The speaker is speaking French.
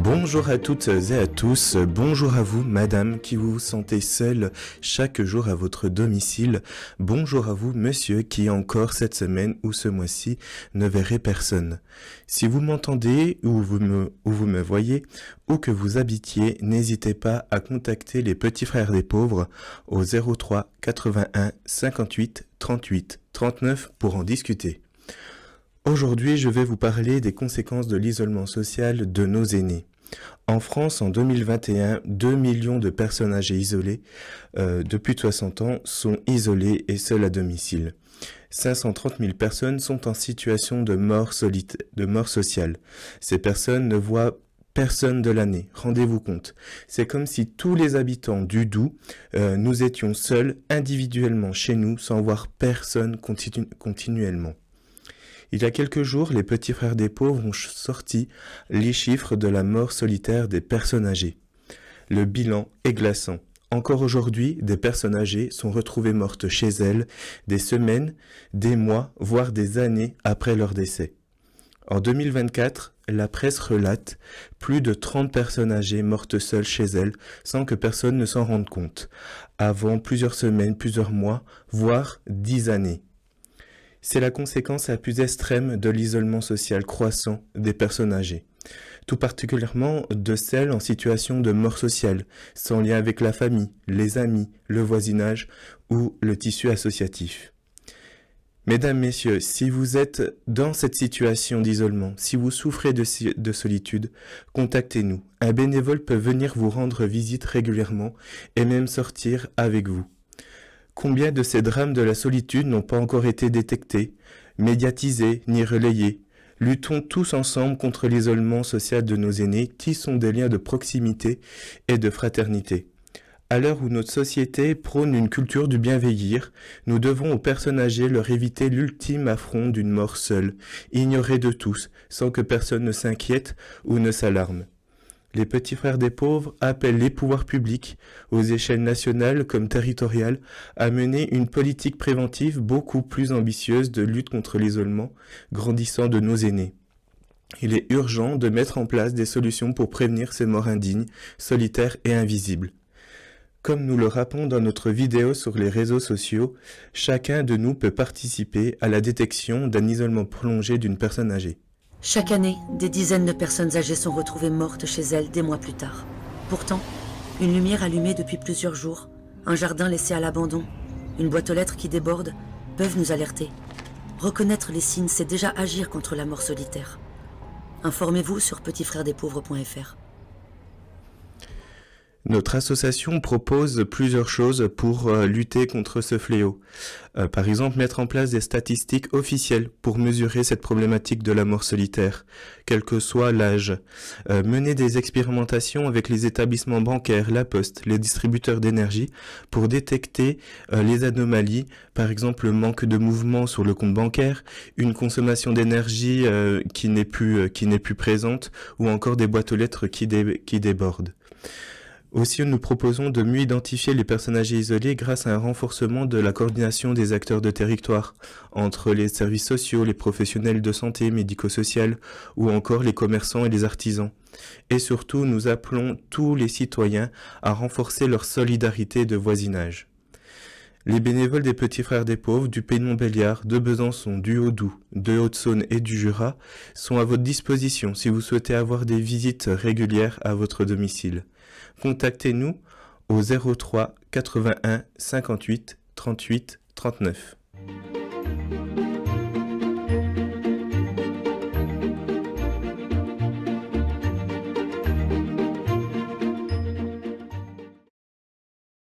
Bonjour à toutes et à tous, bonjour à vous madame qui vous sentez seule chaque jour à votre domicile, bonjour à vous monsieur qui encore cette semaine ou ce mois-ci ne verrez personne. Si vous m'entendez ou vous me voyez ou que vous habitiez, n'hésitez pas à contacter les petits frères des pauvres au 03 81 58 38 39 pour en discuter. Aujourd'hui, je vais vous parler des conséquences de l'isolement social de nos aînés. En France, en 2021, 2 millions de personnes âgées isolées de plus de 60 ans sont isolées et seules à domicile. 530 000 personnes sont en situation de mort sociale. Ces personnes ne voient personne de l'année, rendez-vous compte. C'est comme si tous les habitants du Doubs, nous étions seuls individuellement chez nous sans voir personne continuellement. Il y a quelques jours, les petits frères des pauvres ont sorti les chiffres de la mort solitaire des personnes âgées. Le bilan est glaçant. Encore aujourd'hui, des personnes âgées sont retrouvées mortes chez elles des semaines, des mois, voire des années après leur décès. En 2024, la presse relate plus de 30 personnes âgées mortes seules chez elles sans que personne ne s'en rende compte, avant plusieurs semaines, plusieurs mois, voire 10 années. C'est la conséquence la plus extrême de l'isolement social croissant des personnes âgées, tout particulièrement de celles en situation de mort sociale, sans lien avec la famille, les amis, le voisinage ou le tissu associatif. Mesdames, messieurs, si vous êtes dans cette situation d'isolement, si vous souffrez de solitude, contactez-nous. Un bénévole peut venir vous rendre visite régulièrement et même sortir avec vous. Combien de ces drames de la solitude n'ont pas encore été détectés, médiatisés ni relayés? Luttons tous ensemble contre l'isolement social de nos aînés, tissons des liens de proximité et de fraternité. À l'heure où notre société prône une culture du bienveillir, nous devons aux personnes âgées leur éviter l'ultime affront d'une mort seule, ignorée de tous, sans que personne ne s'inquiète ou ne s'alarme. Les petits frères des pauvres appellent les pouvoirs publics, aux échelles nationales comme territoriales, à mener une politique préventive beaucoup plus ambitieuse de lutte contre l'isolement grandissant de nos aînés. Il est urgent de mettre en place des solutions pour prévenir ces morts indignes, solitaires et invisibles. Comme nous le rappelons dans notre vidéo sur les réseaux sociaux, chacun de nous peut participer à la détection d'un isolement prolongé d'une personne âgée. Chaque année, des dizaines de personnes âgées sont retrouvées mortes chez elles des mois plus tard. Pourtant, une lumière allumée depuis plusieurs jours, un jardin laissé à l'abandon, une boîte aux lettres qui déborde, peuvent nous alerter. Reconnaître les signes, c'est déjà agir contre la mort solitaire. Informez-vous sur petitsfrèresdespauvres.fr. Notre association propose plusieurs choses pour lutter contre ce fléau. Par exemple, mettre en place des statistiques officielles pour mesurer cette problématique de la mort solitaire, quel que soit l'âge. Mener des expérimentations avec les établissements bancaires, la poste, les distributeurs d'énergie pour détecter les anomalies, par exemple le manque de mouvement sur le compte bancaire, une consommation d'énergie qui n'est plus présente ou encore des boîtes aux lettres qui débordent. Aussi, nous proposons de mieux identifier les personnes âgées isolées grâce à un renforcement de la coordination des acteurs de territoire entre les services sociaux, les professionnels de santé, médico-sociales ou encore les commerçants et les artisans. Et surtout, nous appelons tous les citoyens à renforcer leur solidarité de voisinage. Les bénévoles des Petits Frères des Pauvres du Pays de Montbéliard, de Besançon, du Haut-Doubs, de Haute-Saône et du Jura sont à votre disposition si vous souhaitez avoir des visites régulières à votre domicile. Contactez-nous au 03 81 58 38 39.